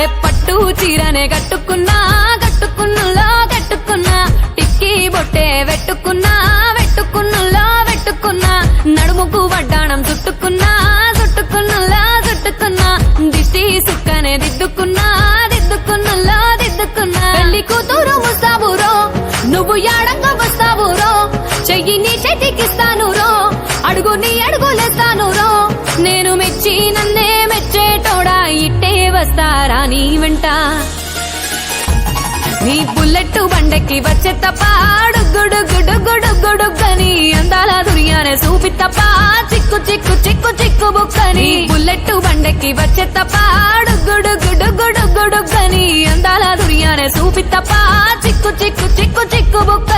ఏ పట్టు చీరనే కట్టుకున్నా కట్టుకున్నులో కట్టుకున్నా టిక్కీ బొట్టే వెట్టుకున్నా వెట్టుకున్నులో వెట్టుకున్నా నడుముకు వడ్డాణం చుట్టుకున్నా చుట్టుకున్నులో చుట్టుకున్నా దిష్టి సుక్కనే దిద్దుకున్నా దిద్దుకున్నులో దిద్దుకున్నా పెళ్లి కూతురు ముస్తాబురో నువ్వు యాడంగా వస్తావురో చెయ్యి నీ చేతికిస్తాను రో అడుగు నీ అడుగులేస్తాను రో నేను మెచ్చి నన్నే మెచ్చేటోడా ఇట్టే వస్తారా నీ వెంట నీ బుల్లెట్ బండెక్కి వచ్చే తప్ప గుడుగుడుగుడుగుడుగుడుగని అందాల దుర్యానే చూపి తప్ప చిక్కు చిక్కు చిక్కు చిక్కు బుక్కని బుల్లెట్ బండెక్కి వచ్చే తప్ప గుడుగుడుగుడుగుడుగని అందాల దుర్యానే చూపి తప్ప చిక్కు చిక్కు చిక్కు చిక్కు బుక్క